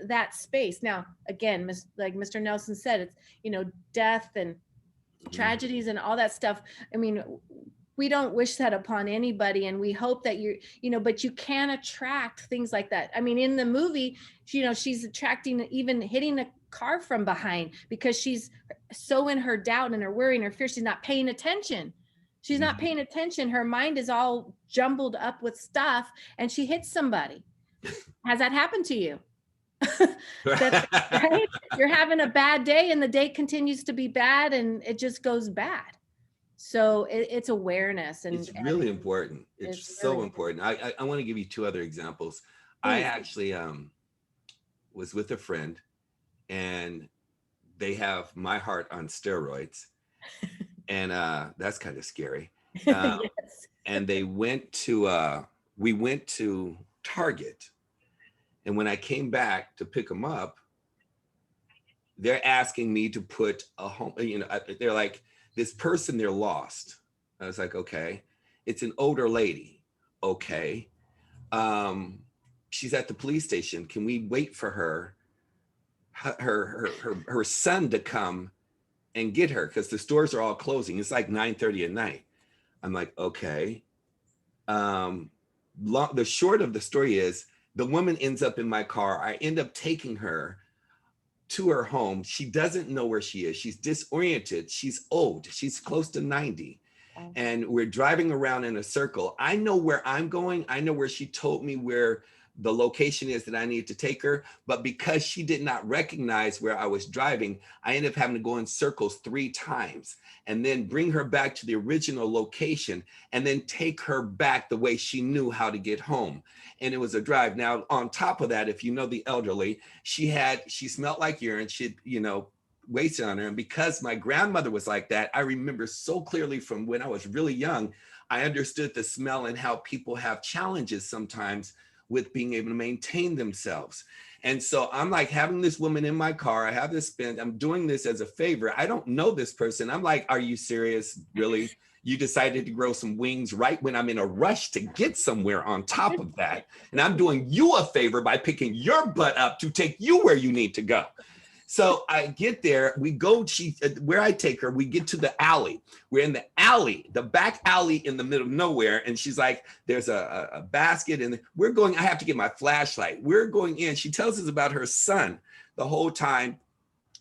that space. Now, again, like Mr. Nelson said, it's, death and tragedies and all that stuff. I mean, we don't wish that upon anybody, and we hope that but you can attract things like that. I mean, in the movie, she's attracting, even hitting a car from behind, because she's so in her doubt and her worry and her fear. She's not paying attention. Her mind is all jumbled up with stuff, and she hits somebody. Has that happened to you? That's right. You're having a bad day, and the day continues to be bad, and it just goes bad. So it's awareness, and it's really important. It's so really important. I want to give you two other examples. Please. I actually was with a friend, and they have my heart on steroids, and that's kind of scary. Yes. And we went to Target, and when I came back to pick them up, they're asking me to put a home. They're like, this person, they're lost. I was like, okay. It's an older lady. Okay. She's at the police station. Can we wait for her son to come and get her? Because the stores are all closing. It's like 9:30 at night. I'm like, okay. The short of the story is, the woman ends up in my car. I end up taking her to her home. She doesn't know where she is. She's disoriented. She's old. She's close to 90. Okay. And we're driving around in a circle. I know where I'm going. I know where she told me where the location is that I needed to take her. But because she did not recognize where I was driving, I ended up having to go in circles 3 times and then bring her back to the original location and then take her back the way she knew how to get home. And it was a drive. Now, on top of that, if you know the elderly, she smelled like urine. She'd, wasted on her. And because my grandmother was like that, I remember so clearly from when I was really young, I understood the smell and how people have challenges sometimes with being able to maintain themselves. And so I'm like having this woman in my car. I have this spend. I'm doing this as a favor. I don't know this person. I'm like, are you serious? Really? You decided to grow some wings right when I'm in a rush to get somewhere on top of that. And I'm doing you a favor by picking your butt up to take you where you need to go. So I get there, we go, where I take her, we get to the alley. We're in the alley, the back alley in the middle of nowhere. And she's like, there's a basket and we're going, I have to get my flashlight. We're going in. She tells us about her son the whole time.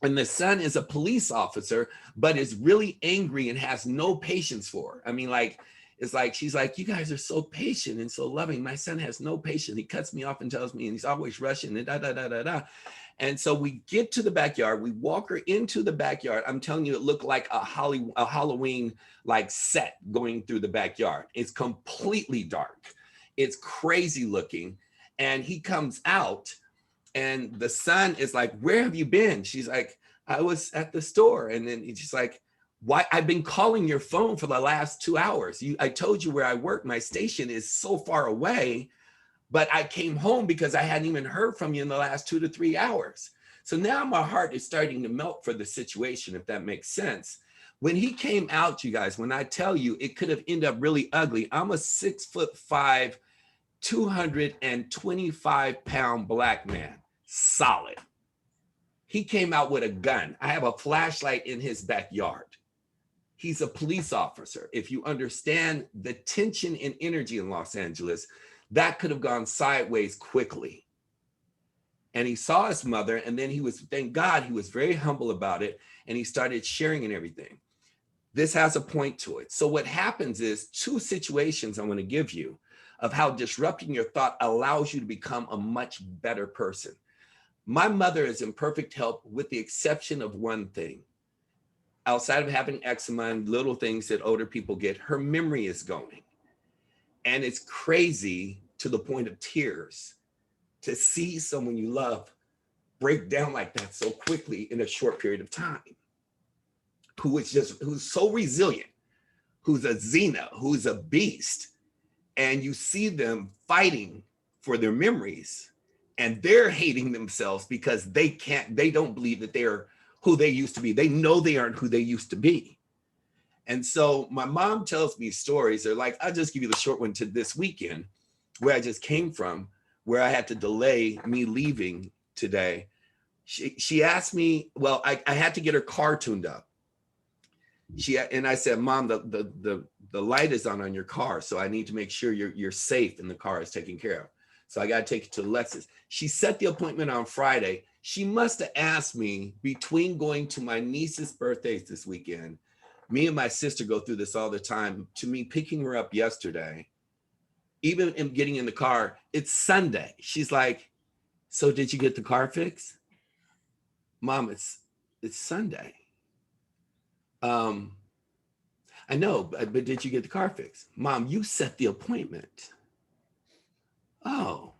And the son is a police officer, but is really angry and has no patience for her. I mean, it's like, she's like, you guys are so patient and so loving. My son has no patience. He cuts me off and tells me, and he's always rushing and da, da, da, da, da. And so we get to the backyard, we walk her into the backyard. I'm telling you, it looked like a Halloween like set going through the backyard. It's completely dark. It's crazy looking. And he comes out and the son is like, where have you been? She's like, I was at the store. And then he's just like, why? I've been calling your phone for the last 2 hours. I told you where I work. My station is so far away. But I came home because I hadn't even heard from you in the last 2 to 3 hours. So now my heart is starting to melt for the situation, if that makes sense. When he came out, you guys, when I tell you it could have ended up really ugly, I'm a 6'5", 225-pound black man, solid. He came out with a gun. I have a flashlight in his backyard. He's a police officer. If you understand the tension and energy in Los Angeles, that could have gone sideways quickly. And he saw his mother, and then thank God, he was very humble about it, and he started sharing and everything. This has a point to it. So what happens is 2 situations I'm going to give you of how disrupting your thought allows you to become a much better person. My mother is in perfect health with the exception of one thing. Outside of having eczema and little things that older people get, her memory is going. And it's crazy to the point of tears to see someone you love break down like that so quickly in a short period of time, who's so resilient, who's a Xena, who's a beast. And you see them fighting for their memories and they're hating themselves because they don't believe that they're who they used to be. They know they aren't who they used to be. And so my mom tells me stories. They're like, I'll just give you the short one to this weekend where I just came from, where I had to delay me leaving today. She asked me, well, I had to get her car tuned up. And I said, Mom, the light is on your car. So I need to make sure you're safe and the car is taken care of. So I got to take it to Lexus. She set the appointment on Friday. She must have asked me between going to my niece's birthdays this weekend. Me and my sister go through this all the time. To me, picking her up yesterday, even in getting in the car, it's Sunday. She's like, so did you get the car fixed? Mom, it's Sunday. I know, but did you get the car fixed? Mom, you set the appointment. Oh.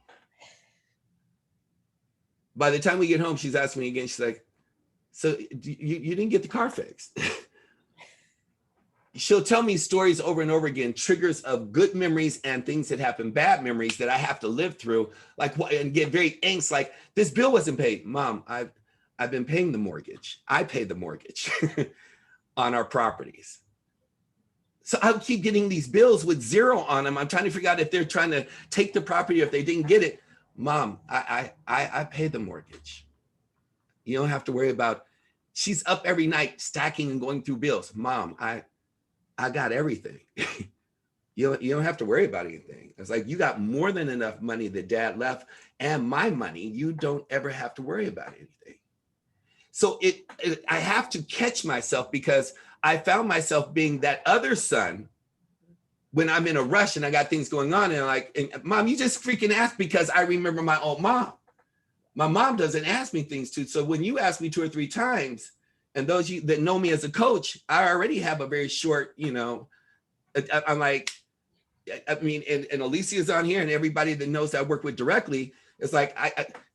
By the time we get home, she's asking me again. She's like, so you didn't get the car fixed? She'll tell me stories over and over again, triggers of good memories and things that happen, bad memories that I have to live through, and get very angst, like this bill wasn't paid. Mom, I've been paying the mortgage. I pay the mortgage on our properties. So I'll keep getting these bills with 0 on them. I'm trying to figure out if they're trying to take the property or if they didn't get it. Mom, I pay the mortgage. You don't have to worry about, she's up every night stacking and going through bills. Mom, I got everything. You don't have to worry about anything. It's like, you got more than enough money that Dad left and my money. You don't ever have to worry about anything. So I have to catch myself because I found myself being that other son when I'm in a rush and I got things going on, and I'm like, and Mom, you just freaking asked because I remember my own mom. My mom doesn't ask me things too. So when you ask me 2 or 3 times, and those you that know me as a coach, I already have a very short, I'm like, I mean, and Alicia's on here, and everybody that knows that I work with directly, it's like,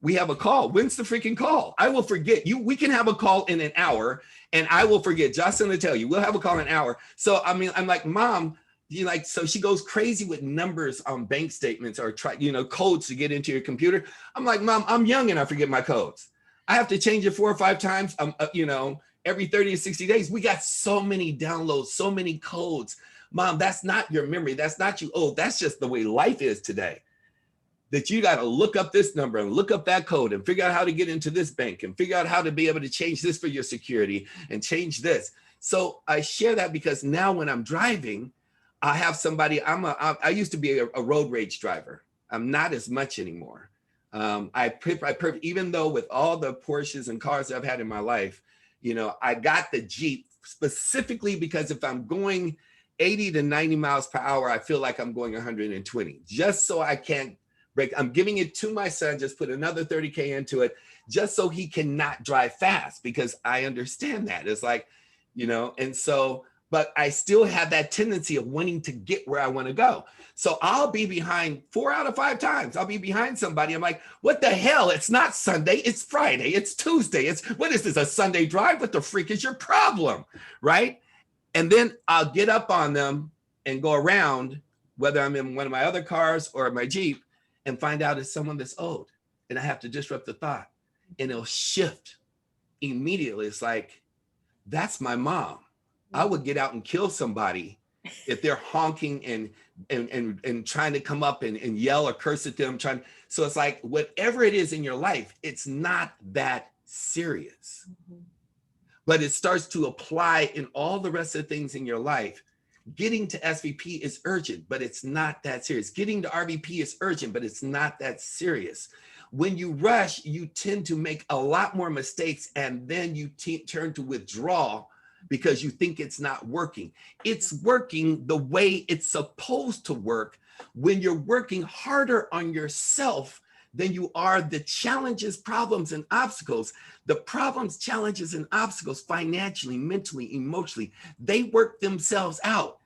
we have a call. When's the freaking call? I will forget. We can have a call in an hour, and I will forget. Jocelyn will tell you, we'll have a call in an hour. So, I mean, I'm like, Mom, so she goes crazy with numbers on bank statements or codes to get into your computer. I'm like, Mom, I'm young and I forget my codes. I have to change it 4 or 5 times, every 30 to 60 days. We got so many downloads, so many codes. Mom, that's not your memory. That's not you. Oh, that's just the way life is today. That you got to look up this number and look up that code and figure out how to get into this bank and figure out how to be able to change this for your security and change this. So I share that because now when I'm driving, I have somebody, I used to be a road rage driver. I'm not as much anymore. Even though with all the Porsches and cars I've had in my life, I got the Jeep specifically because if I'm going 80 to 90 miles per hour, I feel like I'm going 120, just so I can't break. I'm giving it to my son, just put another 30K into it, just so he cannot drive fast, because I understand that. It's like, and so, but I still have that tendency of wanting to get where I want to go. So I'll be behind 4 out of 5 times. I'll be behind somebody. I'm like, what the hell? It's not Sunday. It's Friday. It's Tuesday. What is this, a Sunday drive? What the freak is your problem? Right? And then I'll get up on them and go around, whether I'm in one of my other cars or my Jeep, and find out it's someone that's old. And I have to disrupt the thought, and it'll shift immediately. It's like, that's my mom. I would get out and kill somebody if they're honking and trying to come up and yell or curse at them. So it's like, whatever it is in your life, it's not that serious. Mm-hmm. But it starts to apply in all the rest of the things in your life. Getting to SVP is urgent, but it's not that serious. Getting to RVP is urgent, but it's not that serious. When you rush, you tend to make a lot more mistakes, and then you turn to withdraw because you think it's not working. It's working the way it's supposed to work when you're working harder on yourself than you are the challenges, problems, and obstacles. The problems, challenges, and obstacles, financially, mentally, emotionally, they work themselves out.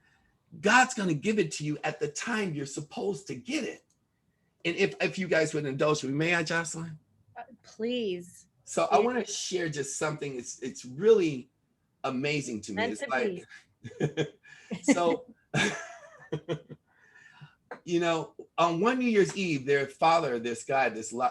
God's going to give it to you at the time you're supposed to get it. And if you guys would indulge me, may I, Jocelyn? Please. So I want to share just something. It's really amazing to me. It's like, so, on one New Year's Eve, their father,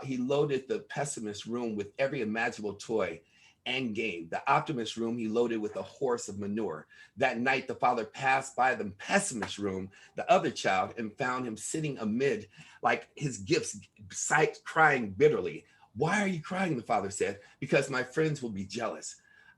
he loaded the pessimist room with every imaginable toy and game. The optimist room, he loaded with a horse of manure. That night, the father passed by the pessimist room, the other child, and found him sitting amid like his gifts, crying bitterly. Why are you crying? The father said, because my friends will be jealous.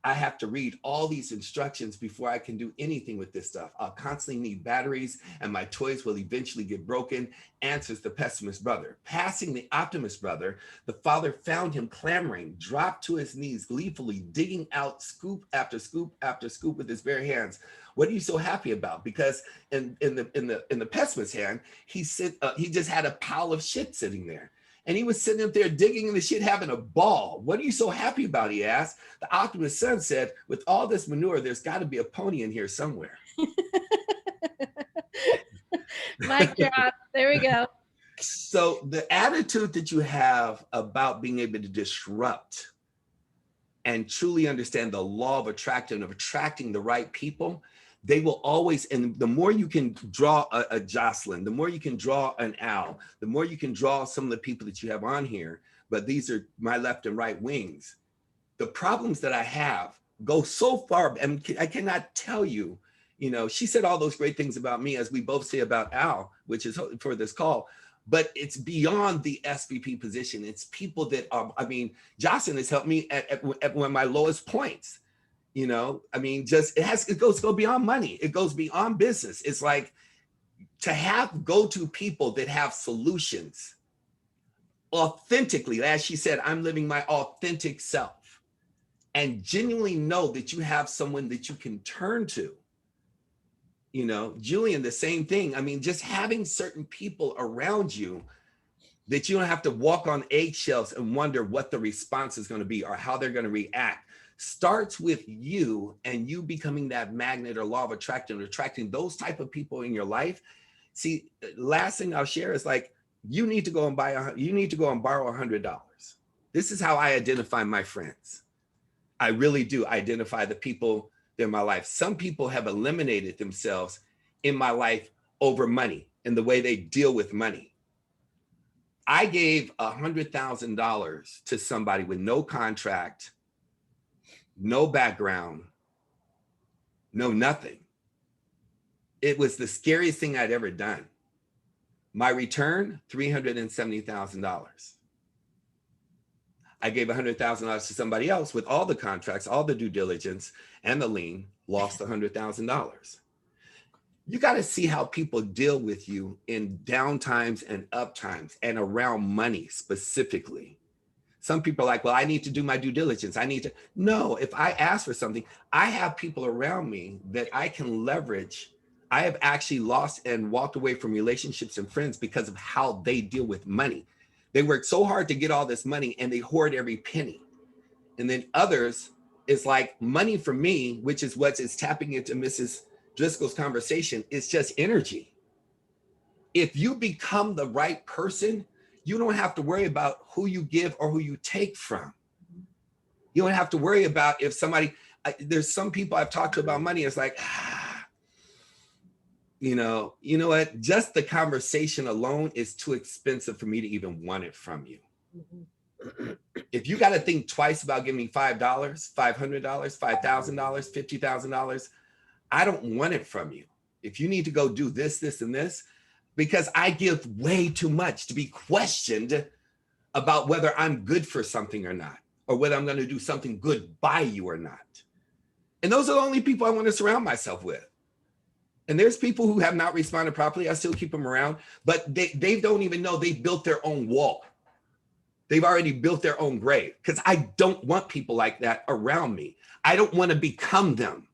I have to read all these instructions before I can do anything with this stuff. I'll constantly need batteries, and my toys will eventually get broken, answers the pessimist brother. Passing the optimist brother, the father found him clamoring, dropped to his knees, gleefully digging out scoop after scoop after scoop with his bare hands. What are you so happy about? Because in the pessimist's hand, he just had a pile of shit sitting there. And he was sitting up there digging in the shit, having a ball. What are you so happy about? He asked. The optimist son said, with all this manure, there's got to be a pony in here somewhere. Mic drop. There we go. So the attitude that you have about being able to disrupt and truly understand the law of attraction, of attracting the right people, they will always, and the more you can draw a Jocelyn, the more you can draw an Al, the more you can draw some of the people that you have on here, but these are my left and right wings. The problems that I have go so far, and I cannot tell you, she said all those great things about me, as we both say about Al, which is for this call, but it's beyond the SVP position. It's people that are, Jocelyn has helped me at one of my lowest points. It goes beyond money. It goes beyond business. It's like to have go-to people that have solutions authentically. As she said, I'm living my authentic self, and genuinely know that you have someone that you can turn to You know, Julian, the same thing. I mean, just having certain people around you that you don't have to walk on eggshells and wonder what the response is going to be or how they're going to react starts with you and you becoming that magnet or law of attraction, attracting those type of people in your life. See, last thing I'll share is like, you need to go and borrow $100. This is how I identify my friends. I really do identify the people in my life. Some people have eliminated themselves in my life over money and the way they deal with money. I gave $100,000 to somebody with no contract, no background, no nothing. It was the scariest thing I'd ever done. My return, $370,000. I gave $100,000 to somebody else with all the contracts, all the due diligence and the lien, lost $100,000. You got to see how people deal with you in down times and up times and around money specifically. Some people are like, well, I need to do my due diligence. No, if I ask for something, I have people around me that I can leverage. I have actually lost and walked away from relationships and friends because of how they deal with money. They work so hard to get all this money and they hoard every penny. And then others, it's like money for me, which is what is tapping into Mrs. Driskill's conversation, is just energy. If you become the right person, you don't have to worry about who you give or who you take from. You don't have to worry about if somebody, there's some people I've talked to about money, it's like, you know what? Just the conversation alone is too expensive for me to even want it from you. If you got to think twice about giving me $5, $500, $5,000, $50,000, I don't want it from you. If you need to go do this, this, and this, because I give way too much to be questioned about whether I'm good for something or not, or whether I'm going to do something good by you or not. And those are the only people I want to surround myself with. And there's people who have not responded properly. I still keep them around, but they don't even know they built their own wall. They've already built their own grave, because I don't want people like that around me. I don't want to become them.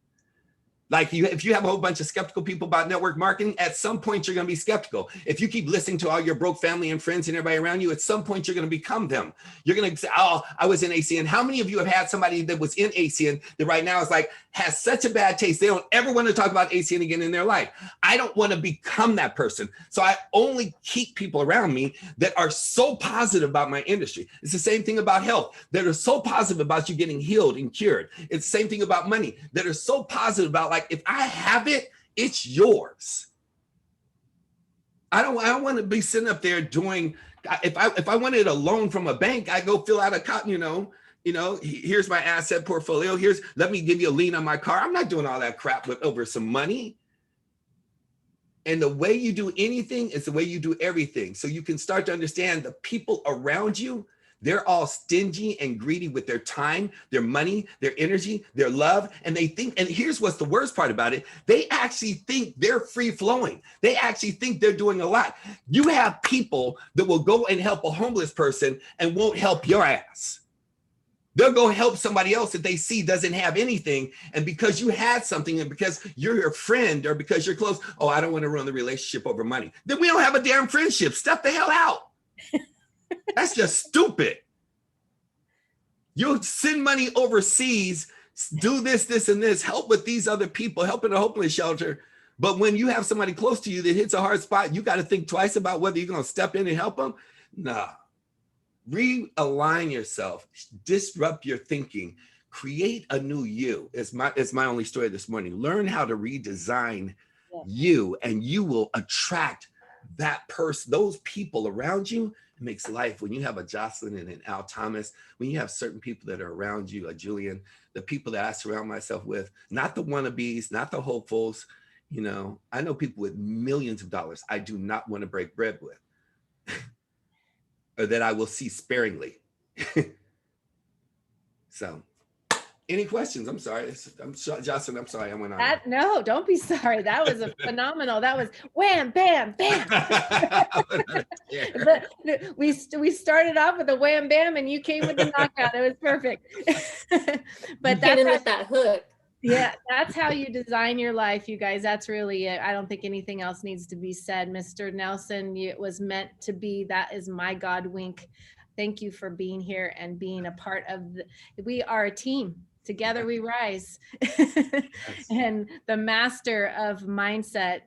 Like if you have a whole bunch of skeptical people about network marketing, at some point you're going to be skeptical. If you keep listening to all your broke family and friends and everybody around you, at some point you're going to become them. You're going to say, oh, I was in ACN. How many of you have had somebody that was in ACN that right now is like, has such a bad taste? They don't ever want to talk about ACN again in their life. I don't want to become that person. So I only keep people around me that are so positive about my industry. It's the same thing about health, that are so positive about you getting healed and cured. It's the same thing about money, that are so positive about, like, if I have it, it's yours. I don't want to be sitting up there doing, if I wanted a loan from a bank, I go fill out here's my asset portfolio. Let me give you a lien on my car. I'm not doing all that crap over some money. And the way you do anything is the way you do everything. So you can start to understand the people around you, they're all stingy and greedy with their time, their money, their energy, their love. And they think, and here's what's the worst part about it, they actually think they're free flowing. They actually think they're doing a lot. You have people that will go and help a homeless person and won't help your ass. They'll go help somebody else that they see doesn't have anything. And because you had something, and because you're your friend or because you're close, oh, I don't want to run the relationship over money. Then we don't have a damn friendship. Step the hell out. That's just stupid. You send money overseas, do this, this, and this, help with these other people, help in a hopeless shelter. But when you have somebody close to you that hits a hard spot, you got to think twice about whether you're going to step in and help them. Nah. Realign yourself, disrupt your thinking, create a new you. It's my only story this morning. Learn how to redesign you, and you will attract that person, those people around you. It makes life, when you have a Jocelyn and an Al Thomas, when you have certain people that are around you, a Julian, the people that I surround myself with, not the wannabes, not the hopefuls. I know people with millions of dollars I do not want to break bread with. Or that I will see sparingly. So, any questions? I'm sorry. Jocelyn, I'm sorry I went on. No, don't be sorry. That was a phenomenal. That was wham, bam, bam. we started off with a wham, bam, and you came with the knockout. It was perfect. But that's with that hook. Yeah, that's how you design your life, you guys. That's really it. I don't think anything else needs to be said. Mr. Nelson, it was meant to be. That is my God wink. Thank you for being here and being a part of we are a team. Together we rise. And the master of mindset,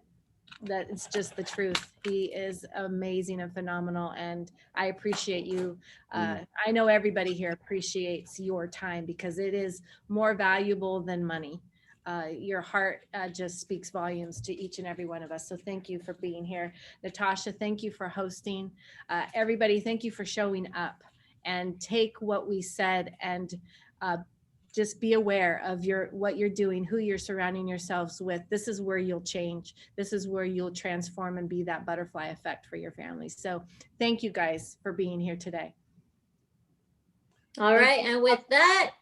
that it's just the truth. He is amazing and phenomenal, and I appreciate you. I know everybody here appreciates your time because it is more valuable than money. Your heart just speaks volumes to each and every one of us. So thank you for being here. Natasha, thank you for hosting. Everybody, thank you for showing up, and take what we said and just be aware of what you're doing, who you're surrounding yourselves with. This is where you'll change. This is where you'll transform and be that butterfly effect for your family. So thank you guys for being here today. All right. And with that,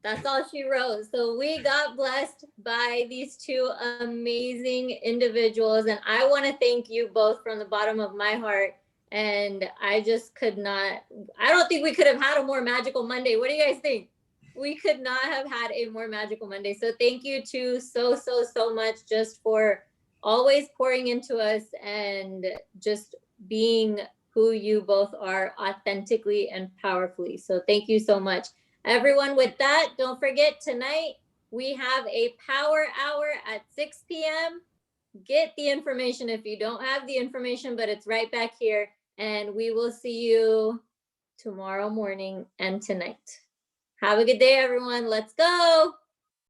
that's all she wrote. So we got blessed by these two amazing individuals. And I want to thank you both from the bottom of my heart. And I just could not, I don't think we could have had a more magical Monday. What do you guys think? We could not have had a more magical Monday. So thank you two so much just for always pouring into us and just being who you both are authentically and powerfully. So thank you so much. Everyone, with that, don't forget tonight we have a power hour at 6 p.m. Get the information if you don't have the information, but it's right back here. And we will see you tomorrow morning and tonight. Have a good day, everyone. Let's go.